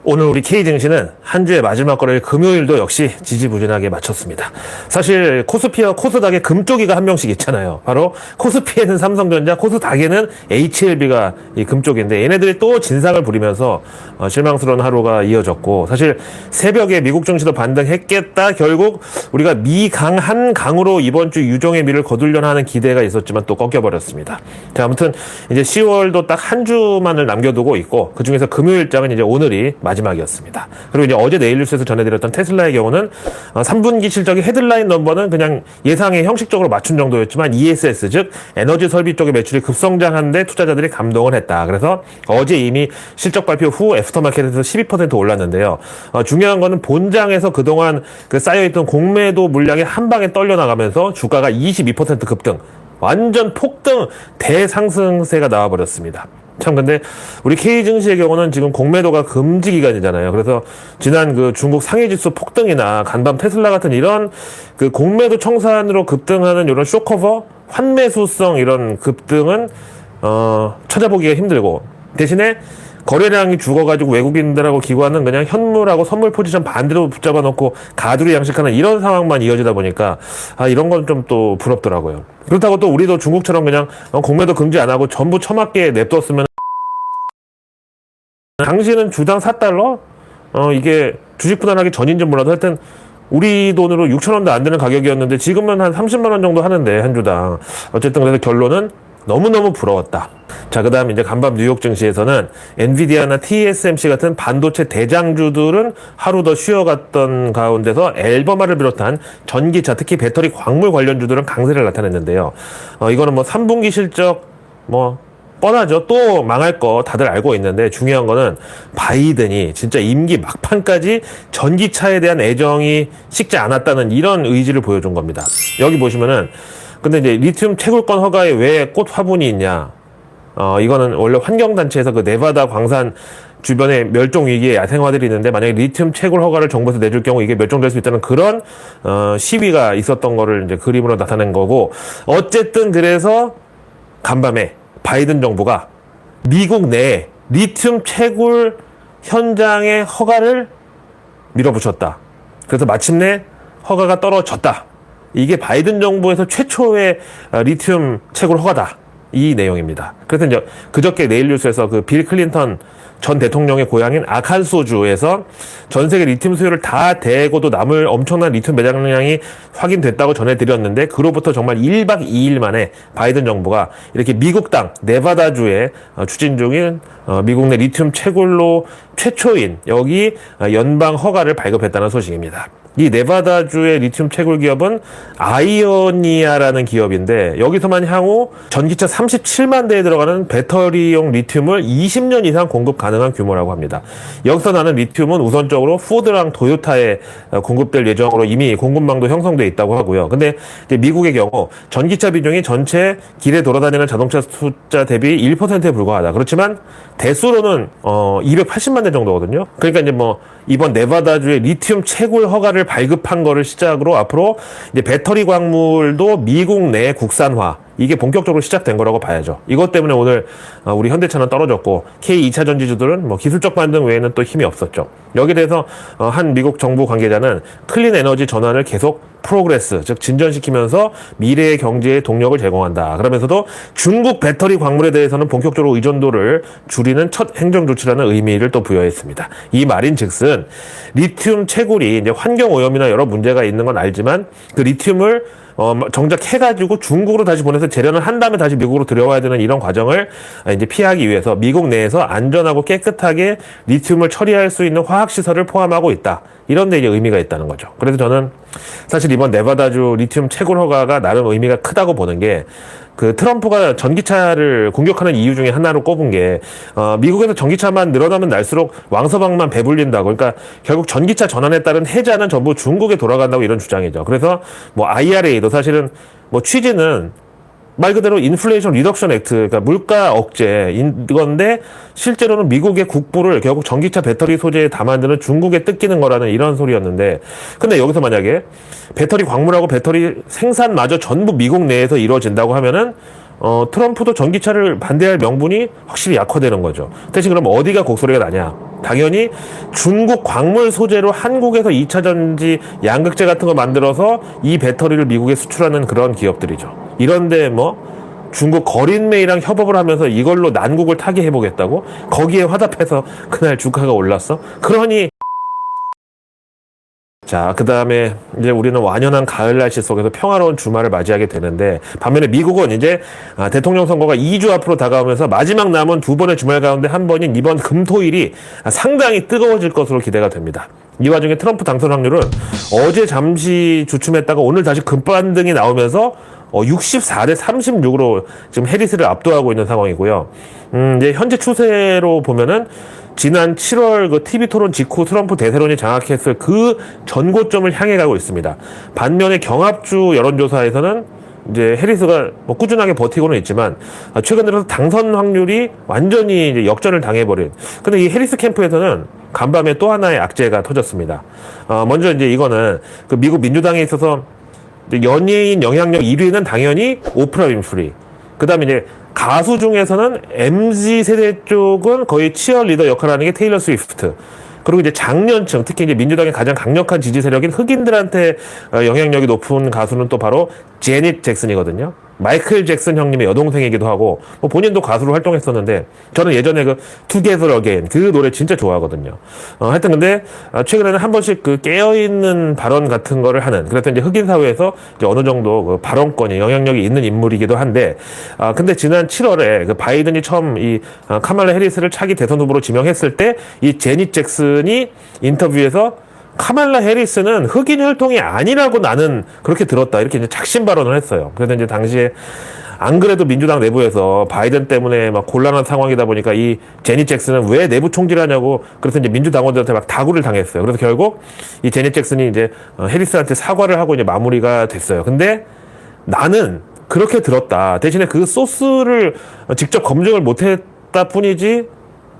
오늘 우리 K증시는 한 주의 마지막 거래일 금요일도 역시 지지부진하게 마쳤습니다. 사실 코스피와 코스닥에 금쪽이가 한 명씩 있잖아요. 바로 코스피에는 삼성전자, 코스닥에는 HLB가 이 금쪽인데 얘네들이 또 진상을 부리면서 실망스러운 하루가 이어졌고, 사실 새벽에 미국 증시도 반등했겠다, 결국 우리가 미강한 강으로 이번 주 유종의 미를 거두려나 하는 기대가 있었지만 또 꺾여버렸습니다. 자, 아무튼 이제 10월도 딱 한 주만을 남겨두고 있고, 그 중에서 금요일장은 이제 오늘이 마지막이었습니다. 그리고 이제 어제 내일 뉴스에서 전해드렸던 테슬라의 경우는 3분기 실적의 헤드라인 넘버는 그냥 예상에 형식적으로 맞춘 정도였지만 ESS, 즉 에너지 설비 쪽의 매출이 급성장한데 투자자들이 감동을 했다. 그래서 어제 이미 실적 발표 후 애프터마켓에서 12% 올랐는데요. 중요한 거는 본장에서 그동안 그 쌓여있던 공매도 물량이 한 방에 떨려나가면서 주가가 22% 급등, 완전 폭등 대상승세가 나와버렸습니다. 참, 근데 우리 K증시의 경우는 지금 공매도가 금지 기간이잖아요. 그래서 지난 그 중국 상해지수 폭등이나 간밤 테슬라 같은 이런 그 공매도 청산으로 급등하는 이런 쇼커버, 환매수성 이런 급등은 찾아보기가 힘들고, 대신에 거래량이 죽어가지고 외국인들하고 기관은 그냥 현물하고 선물 포지션 반대로 붙잡아 놓고 가두리 양식하는 이런 상황만 이어지다 보니까 이런 건 좀 또 부럽더라고요. 그렇다고 또 우리도 중국처럼 그냥 공매도 금지 안 하고 전부 처맞게 냅뒀으면, 당시에는 주당 4달러? 이게 주식 분할하기 전인지 몰라도 하여튼 우리 돈으로 6,000원도 안 되는 가격이었는데 지금은 한 30만 원 정도 하는데, 한 주당. 어쨌든 그래서 결론은 너무너무 부러웠다. 자, 그 다음 이제 간밤 뉴욕 증시에서는 엔비디아나 TSMC 같은 반도체 대장주들은 하루 더 쉬어갔던 가운데서 앨범화를 비롯한 전기차, 특히 배터리 광물 관련주들은 강세를 나타냈는데요. 이거는 뭐 3분기 실적 뻔하죠. 또 망할 거 다들 알고 있는데, 중요한 거는 바이든이 진짜 임기 막판까지 전기차에 대한 애정이 식지 않았다는 이런 의지를 보여준 겁니다. 여기 보시면은, 근데 이제 리튬 채굴권 허가에 왜 꽃 화분이 있냐? 이거는 원래 환경단체에서 그 네바다 광산 주변에 멸종 위기의 야생화들이 있는데, 만약에 리튬 채굴 허가를 정부에서 내줄 경우 이게 멸종될 수 있다는 그런 시위가 있었던 거를 이제 그림으로 나타낸 거고, 어쨌든 그래서 간밤에 바이든 정부가 미국 내에 리튬 채굴 현장의 허가를 밀어붙였다. 그래서 마침내 허가가 떨어졌다. 이게 바이든 정부에서 최초의 리튬 채굴 허가다. 이 내용입니다. 그래서 이제 그저께 내일 뉴스에서 그 빌 클린턴 전 대통령의 고향인 아칸소주에서 전 세계 리튬 수요를 다 대고도 남을 엄청난 리튬 매장량이 확인됐다고 전해드렸는데, 그로부터 정말 1박 2일 만에 바이든 정부가 이렇게 미국 땅 네바다주에 추진 중인 미국 내 리튬 채굴로 최초인 여기 연방 허가를 발급했다는 소식입니다. 이 네바다주의 리튬 채굴 기업은 아이오니아라는 기업인데, 여기서만 향후 전기차 37만 대에 들어가는 배터리용 리튬을 20년 이상 공급 가능한 규모라고 합니다. 여기서 나는 리튬은 우선적으로 포드랑 토요타에 공급될 예정으로 이미 공급망도 형성돼 있다고 하고요. 근데 이제 미국의 경우 전기차 비중이 전체 길에 돌아다니는 자동차 숫자 대비 1%에 불과하다. 그렇지만 대수로는 280만 대 정도거든요. 그러니까 이제 이번 네바다주의 리튬 채굴 허가를 발급한 거를 시작으로 앞으로 이제 배터리 광물도 미국 내 국산화, 이게 본격적으로 시작된 거라고 봐야죠. 이것 때문에 오늘 우리 현대차는 떨어졌고, K2차 전지주들은 기술적 반등 외에는 또 힘이 없었죠. 여기에 대해서 한 미국 정부 관계자는 클린 에너지 전환을 계속 프로그레스, 즉 진전시키면서 미래의 경제에 동력을 제공한다. 그러면서도 중국 배터리 광물에 대해서는 본격적으로 의존도를 줄이는 첫 행정 조치라는 의미를 또 부여했습니다. 이 말인즉슨 리튬 채굴이 이제 환경 오염이나 여러 문제가 있는 건 알지만, 그 리튬을 정작 해가지고 중국으로 다시 보내서 재련을 한 다음에 다시 미국으로 들여와야 되는 이런 과정을 이제 피하기 위해서 미국 내에서 안전하고 깨끗하게 리튬을 처리할 수 있는 화학시설을 포함하고 있다. 이런 데 이제 의미가 있다는 거죠. 그래서 저는 사실 이번 네바다주 리튬 채굴 허가가 나름 의미가 크다고 보는 게, 그 트럼프가 전기차를 공격하는 이유 중에 하나로 꼽은 게, 미국에서 전기차만 늘어나면 날수록 왕서방만 배불린다고. 그러니까 결국 전기차 전환에 따른 해자는 전부 중국에 돌아간다고, 이런 주장이죠. 그래서 IRA도 사실은 취지는 말 그대로 인플레이션 리덕션 액트, 그러니까 물가 억제인 건데, 실제로는 미국의 국부를 결국 전기차 배터리 소재에 다 만드는 중국에 뜯기는 거라는 이런 소리였는데, 근데 여기서 만약에 배터리 광물하고 배터리 생산마저 전부 미국 내에서 이루어진다고 하면은 트럼프도 전기차를 반대할 명분이 확실히 약화되는 거죠. 대신 그럼 어디가 곡소리가 나냐? 당연히 중국 광물 소재로 한국에서 2차 전지 양극재 같은 거 만들어서 이 배터리를 미국에 수출하는 그런 기업들이죠. 이런데 뭐 중국 거린메이랑 협업을 하면서 이걸로 난국을 타개해보겠다고? 거기에 화답해서 그날 주가가 올랐어? 그러니 자, 그 다음에 이제 우리는 완연한 가을 날씨 속에서 평화로운 주말을 맞이하게 되는데, 반면에 미국은 이제 대통령 선거가 2주 앞으로 다가오면서 마지막 남은 두 번의 주말 가운데 한 번인 이번 금토일이 상당히 뜨거워질 것으로 기대가 됩니다. 이 와중에 트럼프 당선 확률은 어제 잠시 주춤했다가 오늘 다시 급반등이 나오면서 64대 36으로 지금 해리스를 압도하고 있는 상황이고요. 이제 현재 추세로 보면은 지난 7월 그 TV 토론 직후 트럼프 대세론이 장악했을 그 전고점을 향해 가고 있습니다. 반면에 경합주 여론조사에서는 이제 해리스가 뭐 꾸준하게 버티고는 있지만 최근 들어서 당선 확률이 완전히 이제 역전을 당해버린. 근데 이 해리스 캠프에서는 간밤에 또 하나의 악재가 터졌습니다. 먼저 이제 이거는 그 미국 민주당에 있어서 연예인 영향력 1위는 당연히 오프라 윈프리. 그 다음에 이제 가수 중에서는 MZ 세대 쪽은 거의 치어리더 역할을 하는 게 테일러 스위프트. 그리고 이제 장년층, 특히 이제 민주당의 가장 강력한 지지 세력인 흑인들한테 영향력이 높은 가수는 또 바로 제닛 잭슨이거든요. 마이클 잭슨 형님의 여동생이기도 하고, 뭐 본인도 가수로 활동했었는데, 저는 예전에 그 Together Again 그 노래 진짜 좋아하거든요. 하여튼 근데 최근에는 한 번씩 그 깨어있는 발언 같은 거를 하는, 그래서 이제 흑인 사회에서 이제 어느 정도 그 발언권이 영향력이 있는 인물이기도 한데, 근데 지난 7월에 그 바이든이 처음 이 카말라 해리스를 차기 대선 후보로 지명했을 때 이 제닛 잭슨이 인터뷰에서 카말라 해리스는 흑인 혈통이 아니라고 나는 그렇게 들었다. 이렇게 이제 작심 발언을 했어요. 그래서 이제 당시에 안 그래도 민주당 내부에서 바이든 때문에 막 곤란한 상황이다 보니까 이 제닛 잭슨은 왜 내부 총질하냐고 그래서 이제 민주당원들한테 막 다구를 당했어요. 그래서 결국 이 제닛 잭슨이 이제 해리스한테 사과를 하고 이제 마무리가 됐어요. 근데 나는 그렇게 들었다. 대신에 그 소스를 직접 검증을 못했다 뿐이지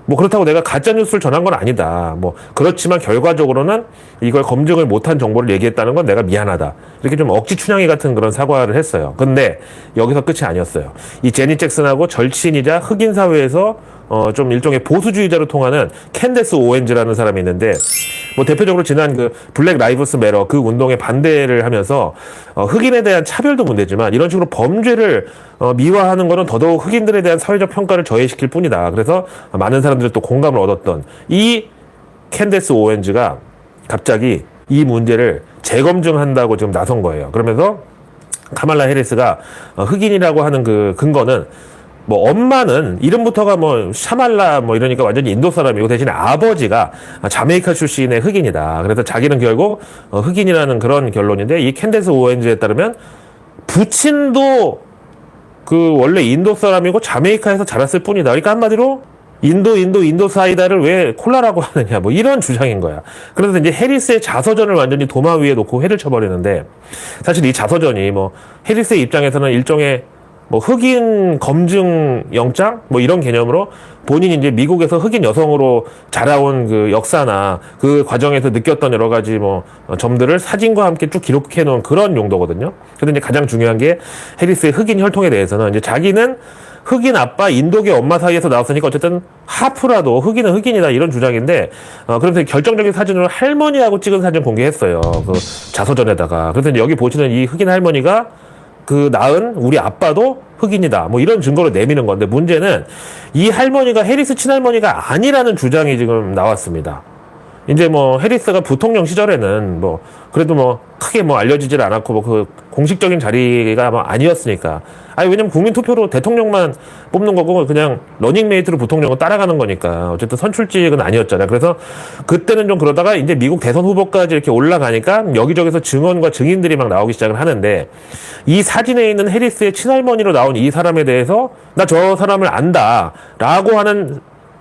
뭐 그렇다고 내가 가짜 뉴스를 전한 건 아니다. 뭐 그렇지만 결과적으로는 이걸 검증을 못한 정보를 얘기했다는 건 내가 미안하다. 이렇게 좀 억지 춘향이 같은 그런 사과를 했어요. 근데 여기서 끝이 아니었어요. 이 제니 잭슨하고 절친이자 흑인 사회에서 좀 일종의 보수주의자로 통하는 캔데스 오웬즈라는 사람이 있는데 뭐 대표적으로 지난 그 블랙 라이브스 매러 그 운동에 반대를 하면서 흑인에 대한 차별도 문제지만 이런 식으로 범죄를 미화하는 거는 더더욱 흑인들에 대한 사회적 평가를 저해시킬 뿐이다. 그래서 많은 사람들이 또 공감을 얻었던 이 캔데스 오웬즈가 갑자기 이 문제를 재검증한다고 지금 나선 거예요. 그러면서 카말라 해리스가 흑인이라고 하는 그 근거는 뭐 엄마는 이름부터가 뭐 샤말라 뭐 이러니까 완전히 인도 사람이고 대신에 아버지가 자메이카 출신의 흑인이다. 그래서 자기는 결국 흑인이라는 그런 결론인데 이 캔데스 오웬즈에 따르면 부친도 그 원래 인도 사람이고 자메이카에서 자랐을 뿐이다. 그러니까 한마디로 인도 사이다를 왜 콜라라고 하느냐 뭐 이런 주장인 거야. 그래서 이제 해리스의 자서전을 완전히 도마 위에 놓고 회를 쳐버리는데 사실 이 자서전이 뭐 해리스의 입장에서는 일종의 뭐 흑인 검증 영장 뭐 이런 개념으로 본인이 이제 미국에서 흑인 여성으로 자라온 그 역사나 그 과정에서 느꼈던 여러 가지 뭐 점들을 사진과 함께 쭉 기록해 놓은 그런 용도거든요. 그런데 이제 가장 중요한 게 해리스의 흑인 혈통에 대해서는 이제 자기는 흑인 아빠 인도계 엄마 사이에서 나왔으니까 어쨌든 하프라도 흑인은 흑인이다 이런 주장인데 그래서 결정적인 사진으로 할머니하고 찍은 사진 공개했어요. 그 자서전에다가. 그래서 이제 여기 보시는 이 흑인 할머니가 그 낳은 우리 아빠도 흑인이다. 뭐 이런 증거를 내미는 건데 문제는 이 할머니가 해리스 친할머니가 아니라는 주장이 지금 나왔습니다. 이제 뭐 해리스가 부통령 시절에는 뭐 그래도 뭐 크게 뭐 알려지질 않았고 뭐 그 공식적인 자리가 뭐 아니었으니까. 아니 왜냐면 국민 투표로 대통령만 뽑는 거고 그냥 러닝메이트로 부통령을 따라가는 거니까 어쨌든 선출직은 아니었잖아요. 그래서 그때는 좀 그러다가 이제 미국 대선 후보까지 이렇게 올라가니까 여기저기서 증언과 증인들이 막 나오기 시작을 하는데 이 사진에 있는 해리스의 친할머니로 나온 이 사람에 대해서 나 저 사람을 안다라고 하는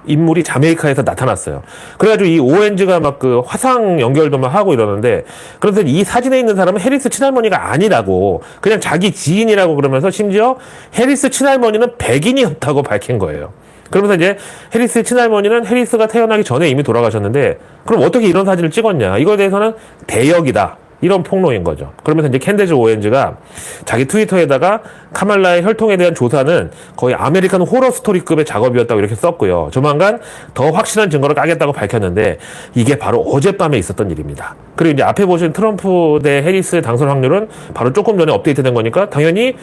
인물이 자메이카에서 나타났어요. 그래가지고 이 오웬즈가 막 그 화상 연결도 막 하고 이러는데, 그래서 이 사진에 있는 사람은 해리스 친할머니가 아니라고, 그냥 자기 지인이라고 그러면서 심지어 해리스 친할머니는 백인이었다고 밝힌 거예요. 그러면서 이제 해리스의 친할머니는 해리스가 태어나기 전에 이미 돌아가셨는데, 그럼 어떻게 이런 사진을 찍었냐? 이거에 대해서는 대역이다. 이런 폭로인 거죠. 그러면서 이제 캔데즈 오웬즈가 자기 트위터에다가 카말라의 혈통에 대한 조사는 거의 아메리칸 호러 스토리급의 작업이었다고 이렇게 썼고요. 조만간 더 확실한 증거를 까겠다고 밝혔는데 이게 바로 어젯밤에 있었던 일입니다. 그리고 이제 앞에 보신 트럼프 대 해리스의 당선 확률은 바로 조금 전에 업데이트된 거니까 당연히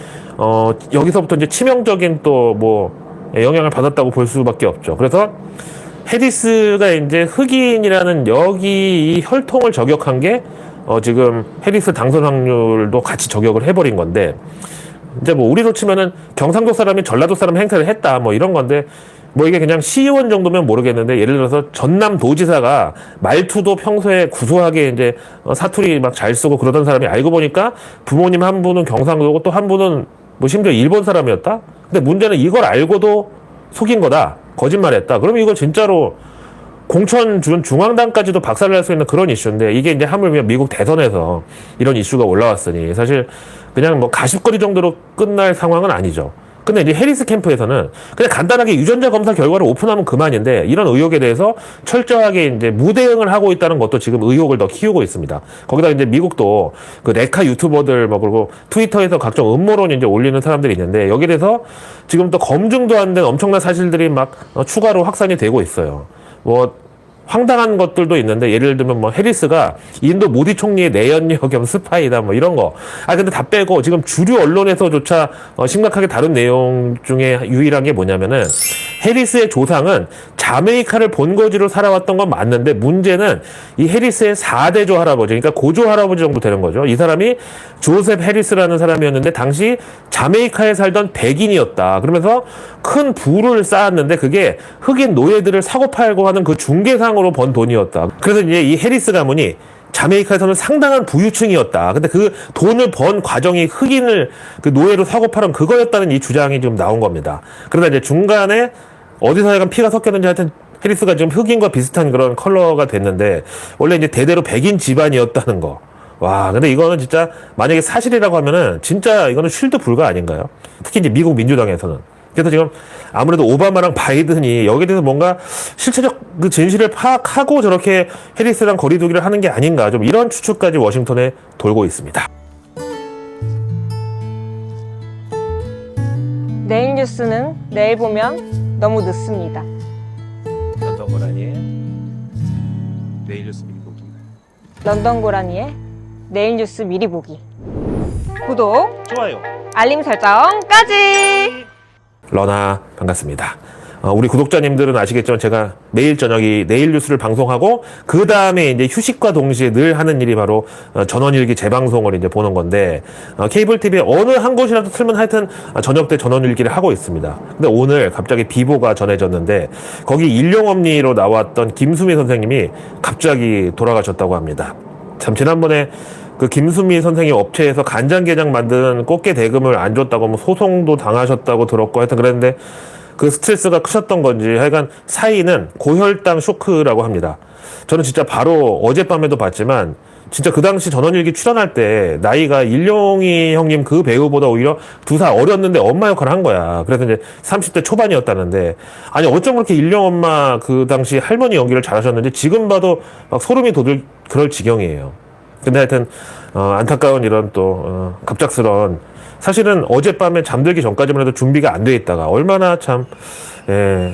여기서부터 이제 치명적인 또 뭐 영향을 받았다고 볼 수밖에 없죠. 그래서 해리스가 이제 흑인이라는 여기 이 혈통을 저격한 게 지금 해리스 당선 확률도 같이 저격을 해버린 건데, 이제 뭐 우리로 치면은 경상도 사람이 전라도 사람 행세를 했다 뭐 이런 건데, 뭐 이게 그냥 시의원 정도면 모르겠는데, 예를 들어서 전남도지사가 말투도 평소에 구수하게 이제 사투리 막 잘 쓰고 그러던 사람이 알고 보니까 부모님 한 분은 경상도고 또 한 분은 뭐 심지어 일본 사람이었다? 근데 문제는 이걸 알고도 속인 거다, 거짓말했다. 그러면 이거 진짜로 공천 준 중앙당까지도 박살날 수 있는 그런 이슈인데, 이게 이제 하물며 미국 대선에서 이런 이슈가 올라왔으니 사실 그냥 뭐 가십거리 정도로 끝날 상황은 아니죠. 근데 이제 해리스 캠프에서는 그냥 간단하게 유전자 검사 결과를 오픈하면 그만인데, 이런 의혹에 대해서 철저하게 이제 무대응을 하고 있다는 것도 지금 의혹을 더 키우고 있습니다. 거기다 이제 미국도 그 네카 유튜버들 뭐 그리고 트위터에서 각종 음모론 이제 올리는 사람들이 있는데, 여기에 대해서 지금 또 검증도 안 된 엄청난 사실들이 막 추가로 확산이 되고 있어요. 뭐 황당한 것들도 있는데, 예를 들면 뭐 해리스가 인도 모디 총리의 내연녀 겸 스파이다 뭐 이런 거. 근데 다 빼고 지금 주류 언론에서조차 심각하게 다룬 내용 중에 유일한 게 뭐냐면은, 해리스의 조상은 자메이카를 본거지로 살아왔던 건 맞는데, 문제는 이 해리스의 4대조 할아버지, 그러니까 고조 할아버지 정도 되는 거죠. 이 사람이 조셉 해리스라는 사람이었는데 당시 자메이카에 살던 백인이었다. 그러면서 큰 부를 쌓았는데 그게 흑인 노예들을 사고 팔고 하는 그 중개상으로 번 돈이었다. 그래서 이제 이 해리스 가문이 자메이카에서는 상당한 부유층이었다. 근데 그 돈을 번 과정이 흑인을 그 노예로 사고 팔은 그거였다는 이 주장이 지금 나온 겁니다. 그러다 이제 중간에 어디서 약간 피가 섞였는지 하여튼 해리스가 지금 흑인과 비슷한 그런 컬러가 됐는데, 원래 이제 대대로 백인 집안이었다는 거. 와, 근데 이거는 진짜 만약에 사실이라고 하면은 진짜 이거는 쉴드 불가 아닌가요? 특히 이제 미국 민주당에서는. 그래서 지금 아무래도 오바마랑 바이든이 여기에 대해서 뭔가 실체적 그 진실을 파악하고 저렇게 해리스랑 거리두기를 하는 게 아닌가, 좀 이런 추측까지 워싱턴에 돌고 있습니다. 내일 뉴스는 내일 보면 너무 늦습니다. 런던 고라니의 내일 뉴스 미리 보기. 런던 고라니의 내일 뉴스 미리 보기. 구독, 좋아요, 알림 설정까지! 러나 반갑습니다. 우리 구독자님들은 아시겠지만 제가 매일 저녁이 내일 뉴스를 방송하고 그 다음에 이제 휴식과 동시에 늘 하는 일이 바로 전원일기 재방송을 이제 보는 건데, 케이블 TV에 어느 한 곳이라도 틀면 하여튼 저녁 때 전원일기를 하고 있습니다. 근데 오늘 갑자기 비보가 전해졌는데, 거기 일용엄니로 나왔던 김수미 선생님이 갑자기 돌아가셨다고 합니다. 참, 지난번에 그 김수미 선생님 업체에서 간장게장 만드는 꽃게 대금을 안 줬다고 뭐 소송도 당하셨다고 들었고, 하여튼 그랬는데 그 스트레스가 크셨던 건지 하여간 사인은 고혈당 쇼크라고 합니다. 저는 진짜 바로 어젯밤에도 봤지만, 진짜 그 당시 전원일기 출연할 때 나이가 일용이 형님 그 배우보다 오히려 2살 어렸는데 엄마 역할을 한 거야. 그래서 이제 30대 초반이었다는데, 아니 어쩜 그렇게 일용 엄마 그 당시 할머니 연기를 잘하셨는지 지금 봐도 막 소름이 돋을 그럴 지경이에요. 근데 하여튼 안타까운 이런 또 갑작스러운, 사실은 어젯밤에 잠들기 전까지만 해도 준비가 안 돼 있다가 얼마나 참,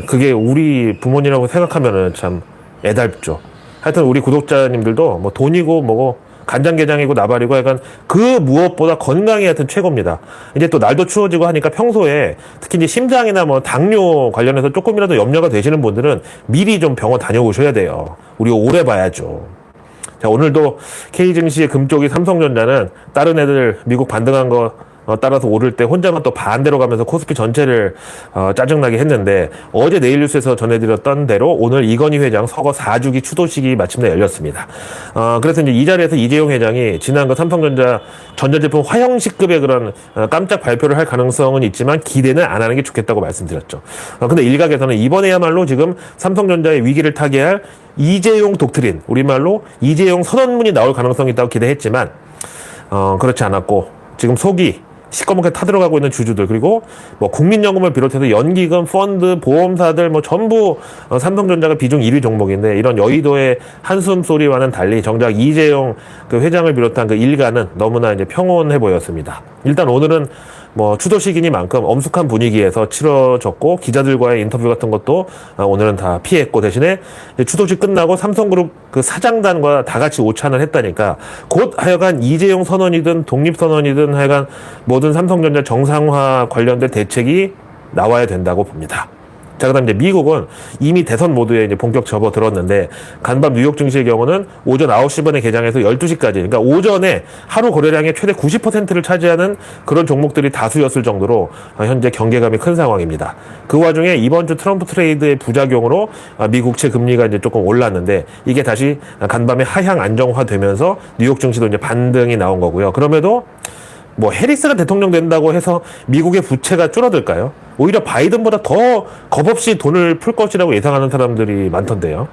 그게 우리 부모님이라고 생각하면은 참 애달죠. 하여튼 우리 구독자님들도 뭐 돈이고 뭐고 간장게장이고 나발이고 약간 그 무엇보다 건강이 하여튼 최고입니다. 이제 또 날도 추워지고 하니까 평소에 특히 이제 심장이나 뭐 당뇨 관련해서 조금이라도 염려가 되시는 분들은 미리 좀 병원 다녀오셔야 돼요. 우리 오래 봐야죠. 자, 오늘도 K증시의 금쪽이 삼성전자는 다른 애들 미국 반등한 거 따라서 오를 때 혼자만 또 반대로 가면서 코스피 전체를 짜증나게 했는데, 어제 내일 뉴스에서 전해드렸던 대로 오늘 이건희 회장 서거 4주기 추도식이 마침내 열렸습니다. 그래서 이제 이 자리에서 이재용 회장이 지난 그 삼성전자 전자제품 화형식급의 그런 깜짝 발표를 할 가능성은 있지만 기대는 안 하는 게 좋겠다고 말씀드렸죠. 근데 일각에서는 이번에야말로 지금 삼성전자의 위기를 타개할 이재용 독트린, 우리말로 이재용 선언문이 나올 가능성이 있다고 기대했지만 그렇지 않았고, 지금 속이 시꺼멓게 타들어가고 있는 주주들, 그리고 뭐 국민연금을 비롯해서 연기금, 펀드, 보험사들 뭐 전부 삼성전자가 비중 1위 종목인데, 이런 여의도의 한숨 소리와는 달리 정작 이재용 그 회장을 비롯한 그 일가는 너무나 이제 평온해 보였습니다. 일단 오늘은 뭐 추도 시기니만큼 엄숙한 분위기에서 치러졌고, 기자들과의 인터뷰 같은 것도 오늘은 다 피했고, 대신에 추도식 끝나고 삼성그룹 그 사장단과 다 같이 오찬을 했다니까 곧 하여간 이재용 선언이든 독립 선언이든 하여간 모든 삼성전자 정상화 관련된 대책이 나와야 된다고 봅니다. 자, 그 다음 이제 미국은 이미 대선 모드에 이제 본격 접어들었는데, 간밤 뉴욕 증시의 경우는 오전 9시 반에 개장해서 12시까지, 그러니까 오전에 하루 거래량의 최대 90%를 차지하는 그런 종목들이 다수였을 정도로 현재 경계감이 큰 상황입니다. 그 와중에 이번 주 트럼프 트레이드의 부작용으로 미국채 금리가 이제 조금 올랐는데, 이게 다시 간밤에 하향 안정화되면서 뉴욕 증시도 이제 반등이 나온 거고요. 그럼에도 뭐 해리스가 대통령 된다고 해서 미국의 부채가 줄어들까요? 오히려 바이든보다 더 겁없이 돈을 풀 것이라고 예상하는 사람들이 많던데요.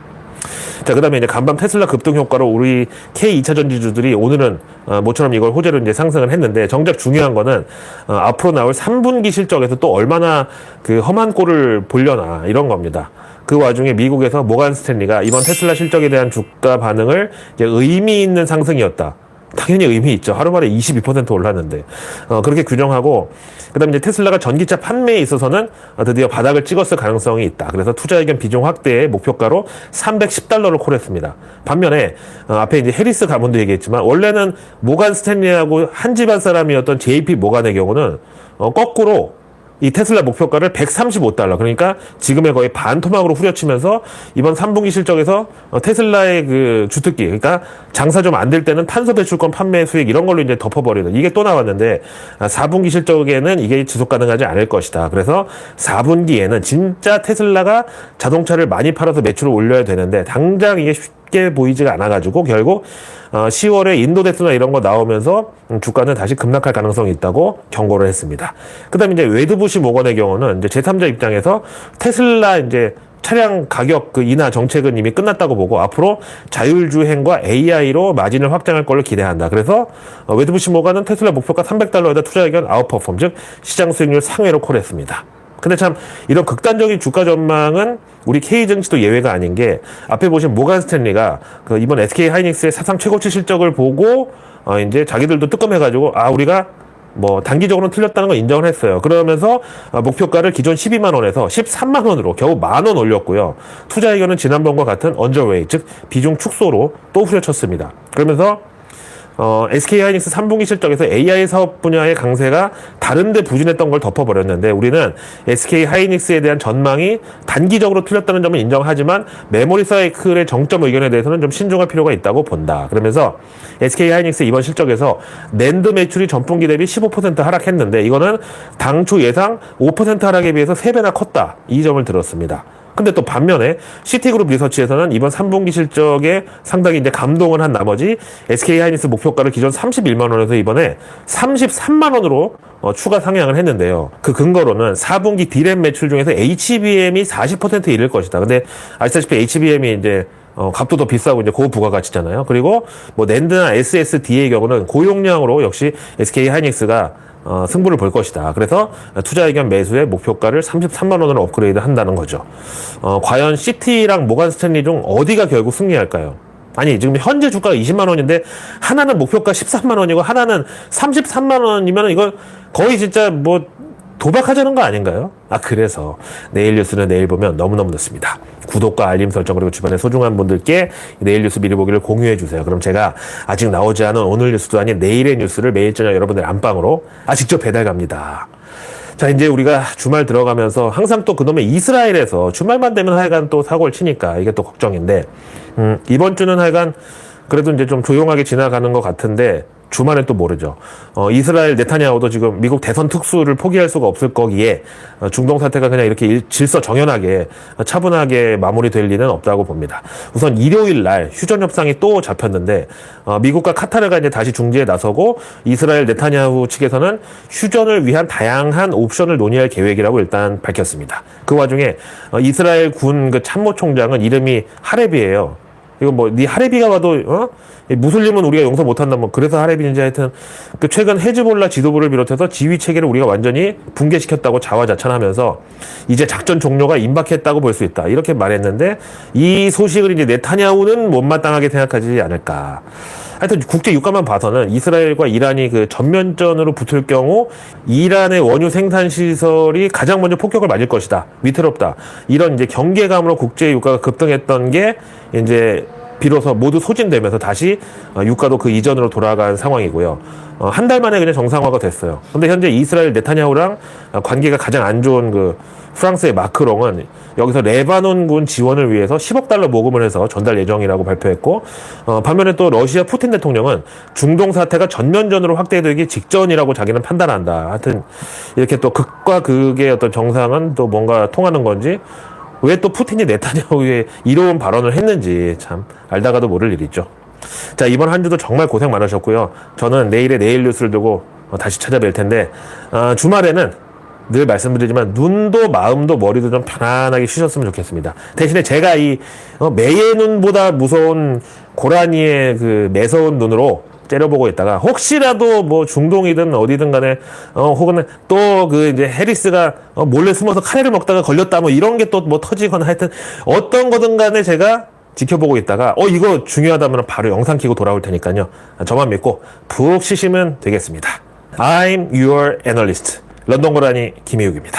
자, 그 다음에 이제 간밤 테슬라 급등 효과로 우리 K2차 전지주들이 오늘은 모처럼 이걸 호재로 이제 상승을 했는데, 정작 중요한 거는 앞으로 나올 3분기 실적에서 또 얼마나 그 험한 꼴을 보려나, 이런 겁니다. 그 와중에 미국에서 모간 스탠리가 이번 테슬라 실적에 대한 주가 반응을 이제 의미 있는 상승이었다. 당연히 의미 있죠. 하루 만에 22% 올랐는데. 그렇게 규정하고, 그 다음에 이제 테슬라가 전기차 판매에 있어서는 드디어 바닥을 찍었을 가능성이 있다. 그래서 투자 의견 비중 확대의 목표가로 $310를 콜했습니다. 반면에, 앞에 이제 해리스 가문도 얘기했지만, 원래는 모간 스탠리하고 한 집안 사람이었던 JP 모간의 경우는, 거꾸로 이 테슬라 목표가를 $135, 그러니까 지금의 거의 반 토막으로 후려치면서 이번 3분기 실적에서 테슬라의 그 주특기, 그러니까 장사 좀 안 될 때는 탄소 배출권 판매 수익 이런 걸로 이제 덮어버리는, 이게 또 나왔는데 4분기 실적에는 이게 지속 가능하지 않을 것이다. 그래서 4분기에는 진짜 테슬라가 자동차를 많이 팔아서 매출을 올려야 되는데, 당장 이게 쉽게 보이지가 않아가지고 결국 10월에 인도 대수나 이런 거 나오면서 주가는 다시 급락할 가능성이 있다고 경고를 했습니다. 그 다음에 이제 웨드부시 모건의 경우는 이제 제3자 입장에서 테슬라 이제 차량 가격 그 인하 정책은 이미 끝났다고 보고, 앞으로 자율주행과 AI로 마진을 확장할 걸로 기대한다. 그래서 웨드부시 모건은 테슬라 목표가 $300에다 투자 의견 아웃퍼폼, 즉 시장 수익률 상회로 콜했습니다. 근데 참 이런 극단적인 주가 전망은 우리 K증시도 예외가 아닌 게, 앞에 보신 모간 스탠리가 그 이번 SK 하이닉스의 사상 최고치 실적을 보고 이제 자기들도 뜨끔해가지고 우리가 뭐 단기적으로는 틀렸다는 걸 인정을 했어요. 그러면서 목표가를 기존 12만 원에서 13만 원으로 겨우 10,000원 올렸고요. 투자 의견은 지난번과 같은 언저웨이, 즉 비중 축소로 또 후려쳤습니다. 그러면서 SK 하이닉스 3분기 실적에서 AI 사업 분야의 강세가 다른데 부진했던 걸 덮어버렸는데, 우리는 SK 하이닉스에 대한 전망이 단기적으로 틀렸다는 점은 인정하지만 메모리 사이클의 정점 의견에 대해서는 좀 신중할 필요가 있다고 본다. 그러면서 SK 하이닉스 이번 실적에서 낸드 매출이 전분기 대비 15% 하락했는데, 이거는 당초 예상 5% 하락에 비해서 3배나 컸다. 이 점을 들었습니다. 근데 또 반면에 시티그룹 리서치에서는 이번 3분기 실적에 상당히 이제 감동을 한 나머지 SK 하이닉스 목표가를 기존 31만 원에서 이번에 33만 원으로 추가 상향을 했는데요. 그 근거로는 4분기 디램 매출 중에서 HBM이 40% 이를 것이다. 근데 아시다시피 HBM이 이제 값도 더 비싸고 이제 고부가가치잖아요. 그리고 뭐 낸드나 SSD의 경우는 고용량으로 역시 SK 하이닉스가 승부를 볼 것이다. 그래서 투자 의견 매수의 목표가를 33만 원으로 업그레이드 한다는 거죠. 과연 시티랑 모간 스탠리 중 어디가 결국 승리할까요? 아니, 지금 현재 주가가 20만 원인데 하나는 목표가 13만 원이고 하나는 33만 원이면 이건 거의 진짜 뭐 도박하자는 거 아닌가요? 그래서 내일 뉴스는 내일 보면 너무너무 늦습니다. 구독과 알림 설정, 그리고 주변의 소중한 분들께 내일 뉴스 미리 보기를 공유해 주세요. 그럼 제가 아직 나오지 않은 오늘 뉴스도 아닌 내일의 뉴스를 매일 저녁 여러분들 안방으로 직접 배달 갑니다. 자, 이제 우리가 주말 들어가면서 항상 또 그놈의 이스라엘에서 주말만 되면 하여간 또 사고를 치니까 이게 또 걱정인데, 이번 주는 하여간 그래도 이제 좀 조용하게 지나가는 것 같은데, 주말엔 또 모르죠. 이스라엘 네타냐후도 지금 미국 대선 특수를 포기할 수가 없을 거기에 중동 사태가 그냥 이렇게 질서정연하게 차분하게 마무리될 리는 없다고 봅니다. 우선 일요일 날 휴전 협상이 또 잡혔는데, 미국과 카타르가 이제 다시 중재에 나서고 이스라엘 네타냐후 측에서는 휴전을 위한 다양한 옵션을 논의할 계획이라고 일단 밝혔습니다. 그 와중에 이스라엘 군 그 참모총장은 이름이 하렙이에요. 이거 뭐 네 하레비가 봐도 이 무슬림은 우리가 용서 못한다 뭐 그래서 하레비인지 하여튼 그 최근 헤즈볼라 지도부를 비롯해서 지휘 체계를 우리가 완전히 붕괴시켰다고 자화자찬하면서 이제 작전 종료가 임박했다고 볼 수 있다 이렇게 말했는데 이 소식을 이제 네타냐후는 못마땅하게 생각하지 않을까. 하여튼 국제 유가만 봐서는 이스라엘과 이란이 그 전면전으로 붙을 경우 이란의 원유 생산 시설이 가장 먼저 폭격을 맞을 것이다. 위태롭다. 이런 이제 경계감으로 국제 유가가 급등했던 게 이제 비로소 모두 소진되면서 다시 유가도 그 이전으로 돌아간 상황이고요. 한 달 만에 그냥 정상화가 됐어요. 근데 현재 이스라엘 네타냐후랑 관계가 가장 안 좋은 그 프랑스의 마크롱은 여기서 레바논군 지원을 위해서 10억 달러 모금을 해서 전달 예정이라고 발표했고, 반면에 또 러시아 푸틴 대통령은 중동 사태가 전면전으로 확대되기 직전이라고 자기는 판단한다. 하여튼 이렇게 또 극과 극의 어떤 정상은 또 뭔가 통하는 건지, 왜 또 푸틴이 네타냐후에 이로운 발언을 했는지 참 알다가도 모를 일이죠. 자, 이번 한 주도 정말 고생 많으셨고요. 저는 내일의 내일 뉴스를 두고 다시 찾아뵐 텐데, 주말에는 늘 말씀드리지만 눈도 마음도 머리도 좀 편안하게 쉬셨으면 좋겠습니다. 대신에 제가 이 매의 눈보다 무서운 고라니의 그 매서운 눈으로 째려보고 있다가 혹시라도 뭐 중동이든 어디든 간에 혹은 또 그 이제 해리스가 몰래 숨어서 카레를 먹다가 걸렸다 뭐 이런 게 또 뭐 터지거나 하여튼 어떤 거든 간에 제가 지켜보고 있다가 이거 중요하다면 바로 영상 켜고 돌아올 테니까요. 저만 믿고 푹 쉬시면 되겠습니다. I'm your analyst. 런던 고라니 김희욱입니다.